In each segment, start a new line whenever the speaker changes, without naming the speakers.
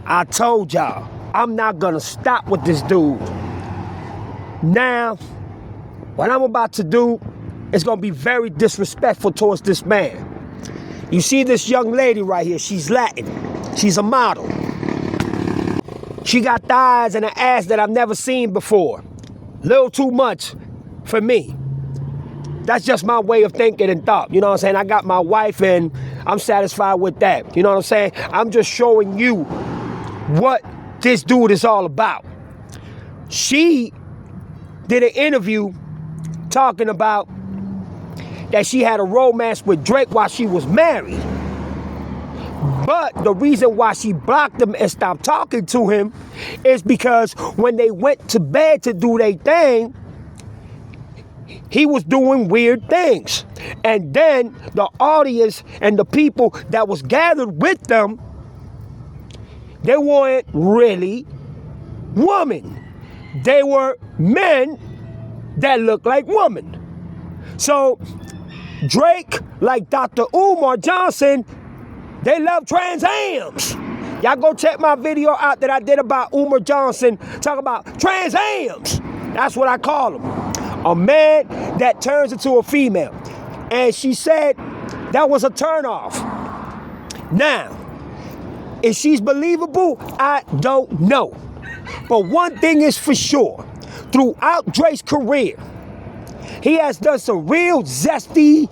I told y'all, I'm not gonna stop with this dude. Now, what I'm about to do is gonna be very disrespectful towards this man. You see this young lady right here, she's Latin. She's a model. She got thighs and an ass that I've never seen before. Little too much for me. That's just my way of thinking and thought. You know what I'm saying? I got my wife and I'm satisfied with that. You know what I'm saying? I'm just showing you what this dude is all about. She did an interview talking about that she had a romance with Drake while she was married. But the reason why she blocked him and stopped talking to him is because when they went to bed to do their thing, he was doing weird things. And then the audience and the people that was gathered with them, they weren't really women. They were men that looked like women. So Drake, like Dr. Umar Johnson, they love Trans Ams. Y'all go check my video out that I did about Umar Johnson, talking about Trans Ams. That's what I call him. A man that turns into a female. And she said that was a turnoff. Now, if she's believable, I don't know. But one thing is for sure, throughout Drake's career, he has done some real zesty,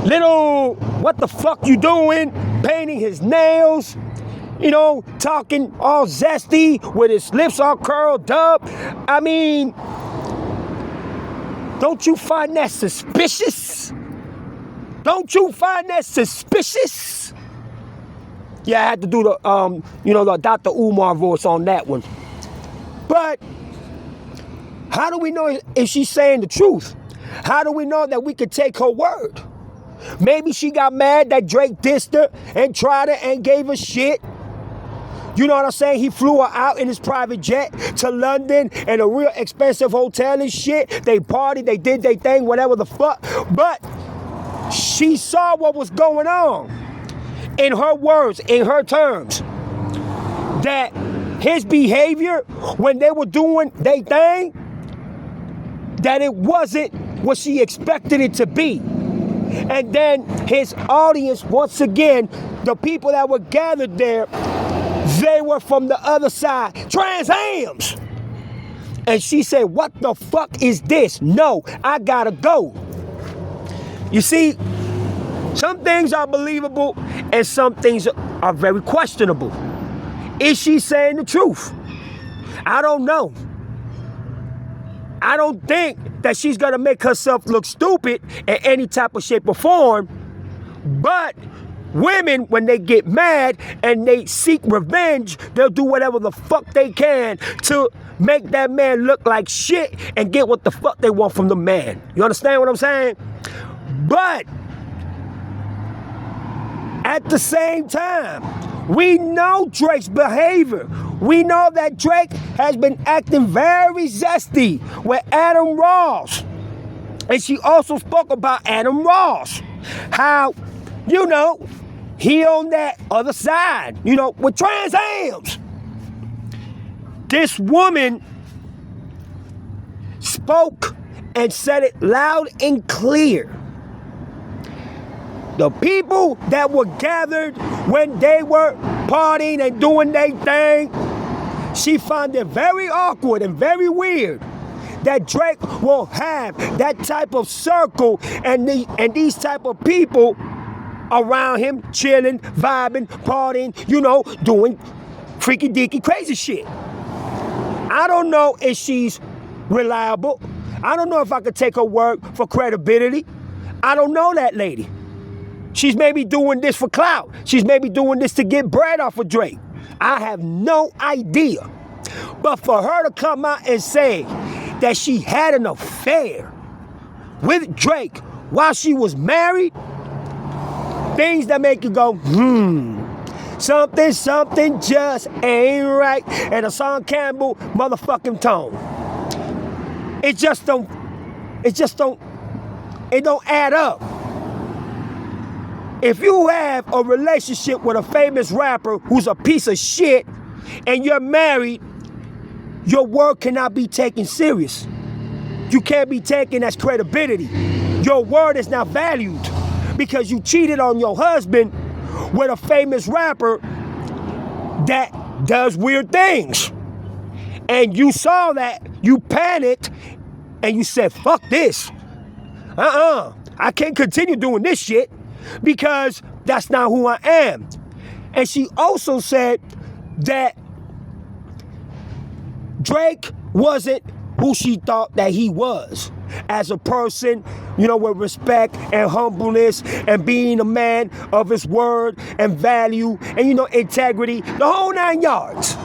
little, what the fuck you doing? Painting his nails, talking all zesty with his lips all curled up. I mean, don't you find that suspicious? Don't you find that suspicious? Yeah, I had to do the, the Dr. Umar voice on that one. But how do we know if she's saying the truth? How do we know that we could take her word? Maybe she got mad that Drake dissed her and tried her and gave her shit. You know what I'm saying? He flew her out in his private jet to London in a real expensive hotel and shit. They partied, they did their thing, whatever the fuck. But she saw what was going on. In her words, in her terms, that his behavior when they were doing their thing, that it wasn't what she expected it to be. And then his audience, once again, the people that were gathered there, they were from the other side, Trans Ams. And she said, what the fuck is this? No, I gotta go. You see, some things are believable and some things are very questionable. Is she saying the truth? I don't know. I don't think that she's gonna make herself look stupid in any type of shape or form. But women, when they get mad and they seek revenge, they'll do whatever the fuck they can to make that man look like shit and get what the fuck they want from the man. You understand what I'm saying? But at the same time, we know Drake's behavior. We know that Drake has been acting very zesty with Adam Ross. And she also spoke about Adam Ross. How, he on that other side, with Trans Ams. This woman spoke and said it loud and clear. The people that were gathered when they were partying and doing their thing, she found it very awkward and very weird that Drake will have that type of circle and these type of people around him, chilling, vibing, partying, doing freaky deaky crazy shit. I don't know if she's reliable. I don't know if I could take her word for credibility. I don't know that lady. She's maybe doing this for clout. She's maybe doing this to get bread off of Drake. I have no idea. But for her to come out and say that she had an affair with Drake while she was married, things that make you go, something just ain't right. And a Sean Campbell motherfucking tone. It don't add up. If you have a relationship with a famous rapper who's a piece of shit and you're married, your word cannot be taken serious. You can't be taken as credibility. Your word is not valued because you cheated on your husband with a famous rapper that does weird things. And you saw that, you panicked, and you said, fuck this. I can't continue doing this shit because that's not who I am. And she also said that Drake wasn't who she thought that he was as a person, you know, with respect and humbleness and being a man of his word and value and, you know, integrity, the whole 9 yards.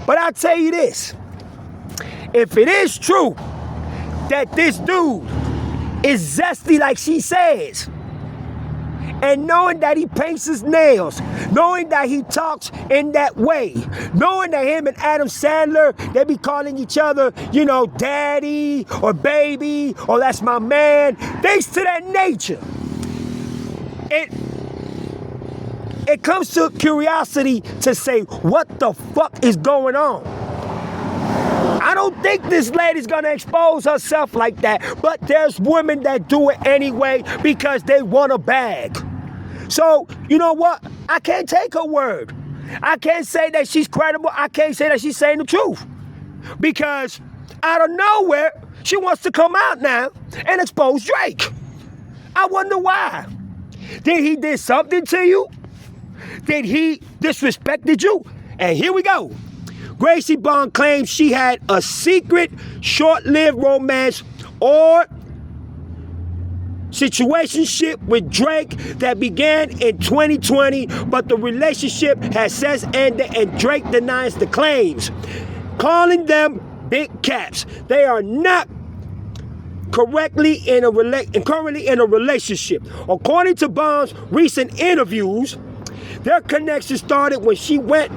But I'll tell you this, if it is true that this dude is zesty like she says, and knowing that he paints his nails, knowing that he talks in that way, knowing that him and Adam Sandler, they be calling each other, you know, daddy or baby, or that's my man, things to that nature. It comes to curiosity to say, what the fuck is going on? I don't think this lady's gonna expose herself like that, but there's women that do it anyway because they want a bag. So, you know what? I can't take her word. I can't say that she's credible. I can't say that she's saying the truth. Because out of nowhere, she wants to come out now and expose Drake. I wonder why. Did he do something to you? Did he disrespected you? And here we go. Gracie Bond claims she had a secret, short-lived romance or situationship with Drake that began in 2020, but the relationship has since ended and Drake denies the claims, calling them big caps. They are not currently in a relationship. According to Bond's recent interviews, their connection started when she went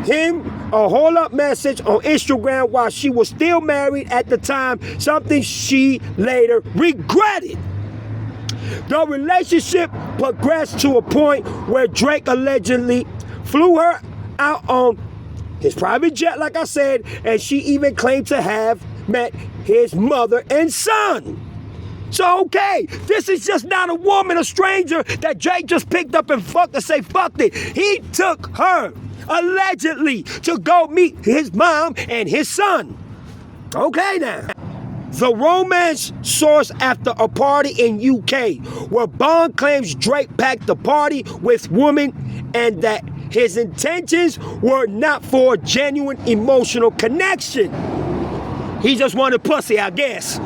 him a hold-up message on Instagram while she was still married at the time, something she later regretted. The relationship progressed to a point where Drake allegedly flew her out on his private jet, like I said, and she even claimed to have met his mother and son. So, okay, this is just not a woman, a stranger that Drake just picked up and fucked and say, fuck it. He took her, allegedly, to go meet his mom and his son. Okay now. The romance sourced after a party in UK where Bond claims Drake packed the party with women and that his intentions were not for a genuine emotional connection. He just wanted pussy, I guess.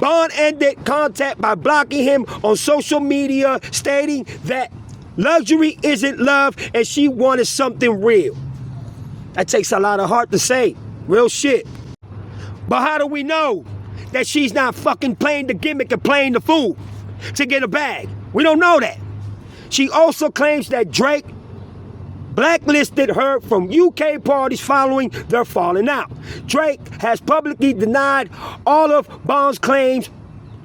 Bond ended contact by blocking him on social media, stating that luxury isn't love and she wanted something real. That takes a lot of heart to say. Real shit. But how do we know that she's not fucking playing the gimmick and playing the fool to get a bag? We don't know that. She also claims that Drake blacklisted her from UK parties following their falling out. Drake has publicly denied all of Bond's claims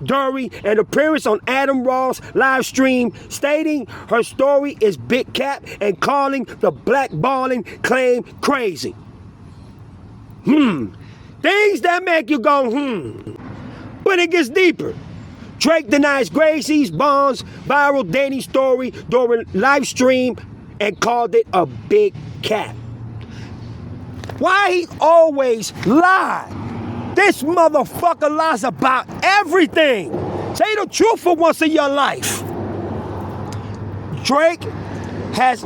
during an appearance on Adam Raw's live stream, stating her story is big cap and calling the blackballing claim crazy. Things that make you go, But it gets deeper. Drake denies Gracie's Bond's viral dating story during live stream and called it a big cap. Why he always lie? This motherfucker lies about everything. Say the truth for once in your life. Drake has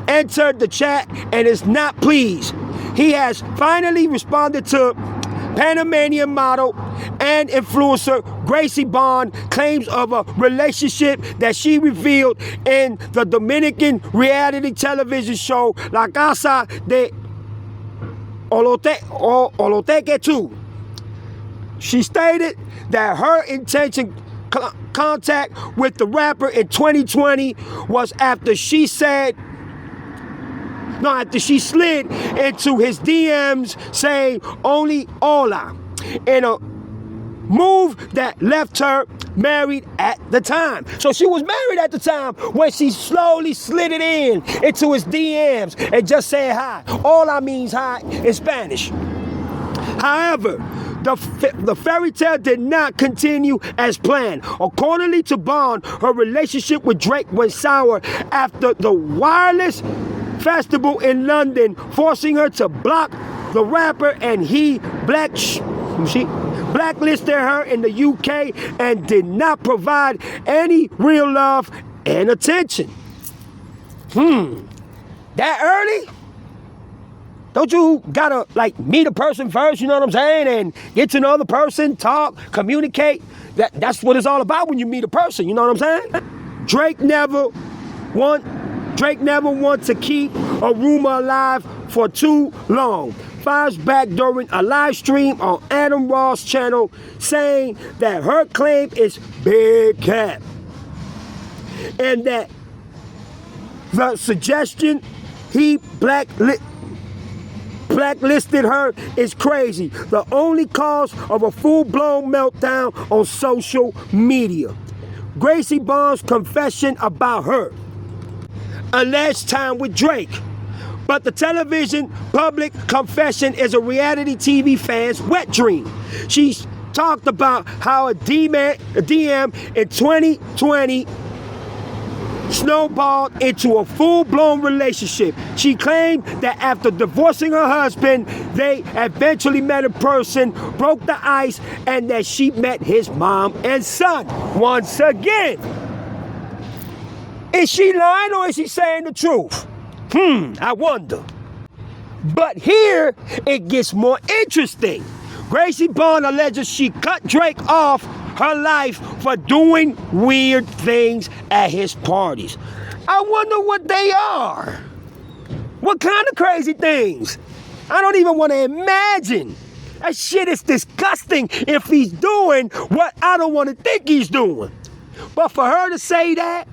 entered the chat and is not pleased. He has finally responded to Panamanian model and influencer Gracie Bond claims of a relationship that she revealed in the Dominican reality television show La Casa de Oloteque 2. She stated that her intention contact with the rapper in 2020 was after she slid into his DMs saying only hola in a move that left her married at the time. So she was married at the time when she slowly slid it into his DMs and just said hi. All I means hi in Spanish. However, the fairy tale did not continue as planned. Accordingly to Bond, her relationship with Drake went sour after the Wireless Festival in London, forcing her to block the rapper, and he blacklisted her in the UK and did not provide any real love and attention. That early? Don't you gotta meet a person first, you know what I'm saying? And get to know the person, talk, communicate. That's what it's all about when you meet a person, you know what I'm saying? Drake never want to keep a rumor alive for too long. Fires back during a live stream on Adam Ross' channel saying that her claim is big cap. And that the suggestion he blacklisted her is crazy. The only cause of a full-blown meltdown on social media. Gracie Bond's confession about her alleged time with Drake. But the television public confession is a reality TV fan's wet dream. She talked about how a DM in 2020 snowballed into a full-blown relationship. She claimed that after divorcing her husband, they eventually met in person, broke the ice, and that she met his mom and son once again. Is she lying or is she saying the truth? I wonder. But here it gets more interesting. Gracie Bond alleges she cut Drake off her life for doing weird things at his parties. I wonder what they are. What kind of crazy things? I don't even want to imagine. That shit is disgusting if he's doing what I don't want to think he's doing. But for her to say that,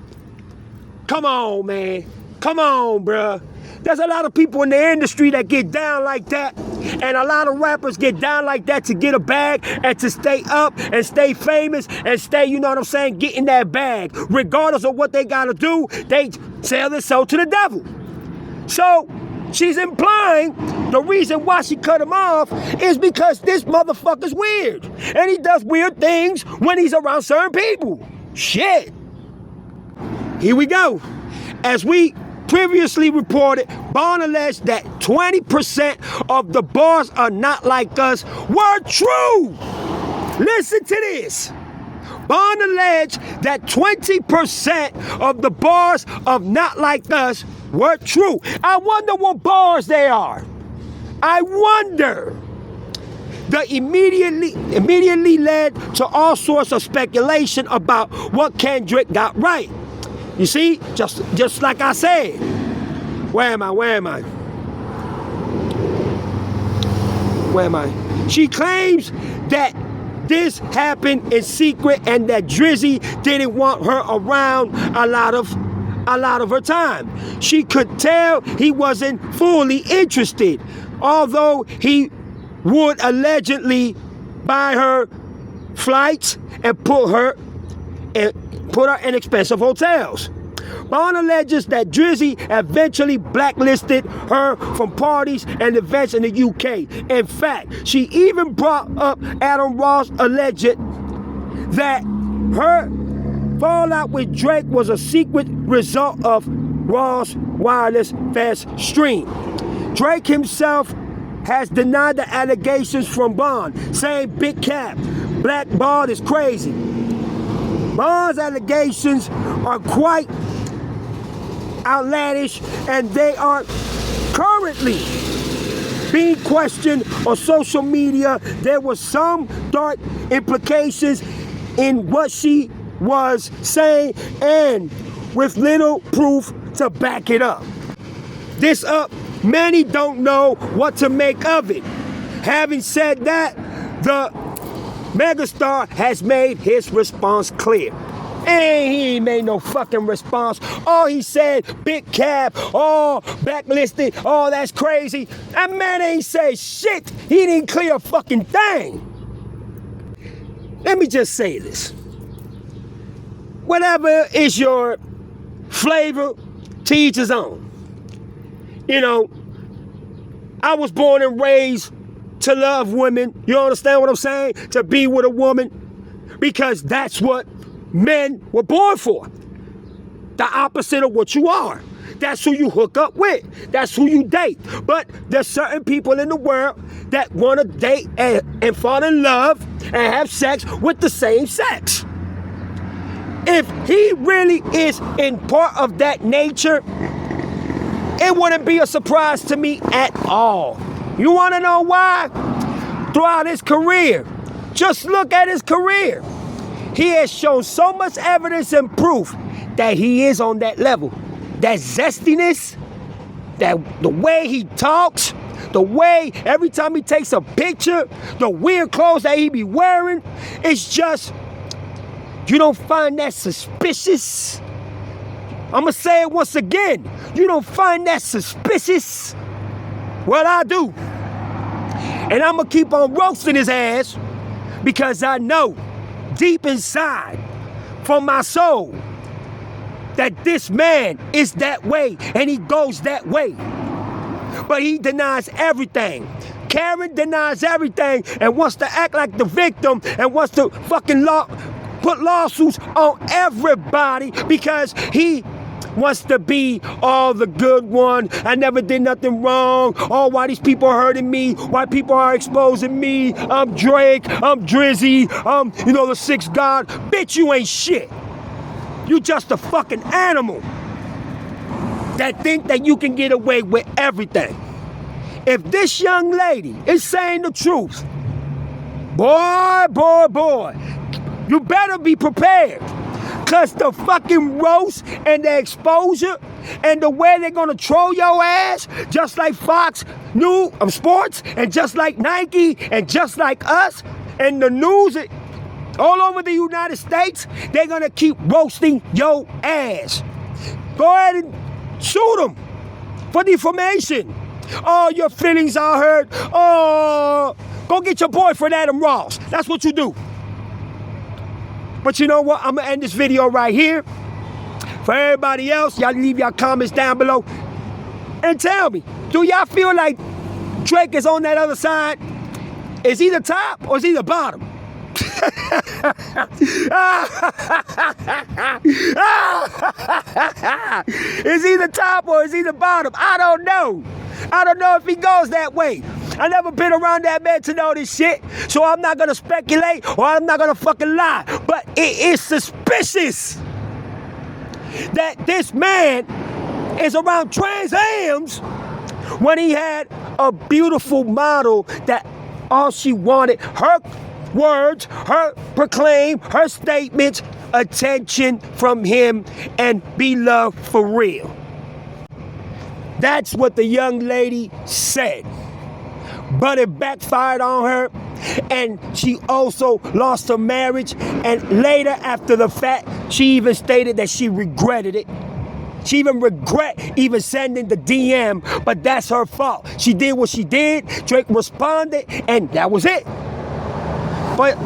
come on, man. Come on, bruh. There's a lot of people in the industry that get down like that, and a lot of rappers get down like that to get a bag and to stay up and stay famous and stay, you know what I'm saying, getting that bag. Regardless of what they gotta do, they sell their soul to the devil. So she's implying the reason why she cut him off is because this motherfucker's weird. And he does weird things when he's around certain people. Shit. Here we go. As we previously reported, Bond alleged that 20% of the bars are not like us were true. Listen to this. Bond alleged that 20% of the bars of not like us were true. I wonder what bars they are. I wonder. That immediately led to all sorts of speculation about what Kendrick got right. You see, just like I said. Where am I? She claims that this happened in secret and that Drizzy didn't want her around a lot of her time. She could tell he wasn't fully interested, although he would allegedly buy her flights and put her in expensive hotels. Bond alleges that Drizzy eventually blacklisted her from parties and events in the UK. In fact, she even brought up Adam Ross alleged that her fallout with Drake was a secret result of Ross' Wireless Fest stream. Drake himself has denied the allegations from Bond, saying big cap, Black Bond is crazy. Bond's allegations are quite outlandish, and they are currently being questioned on social media. There were some dark implications in what she was saying, and with little proof to back it up. Many don't know what to make of it. Having said that, the megastar has made his response clear. And he ain't made no fucking response. All he said, big cap, blacklisted, that's crazy. That man ain't say shit. He didn't clear a fucking thing. Let me just say this. whatever is your flavor, to each his own. You know, I was born and raised to love women. You understand what I'm saying? To be with a woman, because that's what men were born for. The opposite of what you are. That's who you hook up with. That's who you date. But there's certain people in the world that want to date and fall in love and have sex with the same sex. If he really is in part of that nature, it wouldn't be a surprise to me at all. You want to know why? Throughout his career, just look at his career. He has shown so much evidence and proof that he is on that level. That zestiness, that the way he talks, the way every time he takes a picture, the weird clothes that he be wearing, it's just, you don't find that suspicious? I'm gonna say it once again. You don't find that suspicious? Well, I do. And I'm gonna keep on roasting his ass because I know deep inside from my soul that this man is that way and he goes that way. But he denies everything. Karen denies everything and wants to act like the victim and wants to fucking put lawsuits on everybody because he wants to be the good one. I never did nothing wrong. Oh, why these people are hurting me? Why people are exposing me? I'm Drake. I'm Drizzy. I'm, the sixth god. Bitch, you ain't shit. You just a fucking animal that think that you can get away with everything. If this young lady is saying the truth, boy, you better be prepared. Cause the fucking roast and the exposure and the way they're gonna troll your ass, just like Fox News Sports and just like Nike and just like us and the news all over the United States, they're gonna keep roasting your ass. Go ahead and shoot them for defamation. Oh, your feelings are hurt. Oh, go get your boyfriend Adam Ross. That's what you do. But you know what? I'm going to end this video right here. For everybody else, y'all leave your comments down below. And tell me, do y'all feel like Drake is on that other side? Is he the top or is he the bottom? Is he the top or is he the bottom? I don't know. I don't know if he goes that way. I never been around that man to know this shit, so I'm not gonna speculate or I'm not gonna fucking lie. But it is suspicious that this man is around Trans Ams when he had a beautiful model that all she wanted, her words, her proclaim, her statements, attention from him and be loved for real. That's what the young lady said. But it backfired on her, and she also lost her marriage, and later after the fact, she even stated that she regretted it. She even regret even sending the DM, but that's her fault. She did what she did, Drake responded, and that was it. But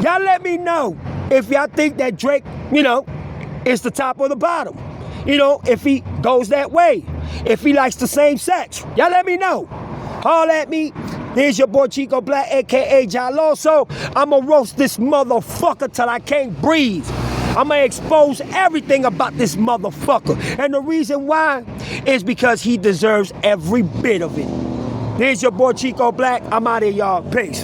y'all let me know if y'all think that Drake, is the top or the bottom. If he goes that way, if he likes the same sex. Y'all let me know. Holler at me. Here's your boy Chico Black, a.k.a. Jaloso. I'ma roast this motherfucker till I can't breathe. I'ma expose everything about this motherfucker. And the reason why is because he deserves every bit of it. Here's your boy Chico Black. I'm out of here, y'all. Peace.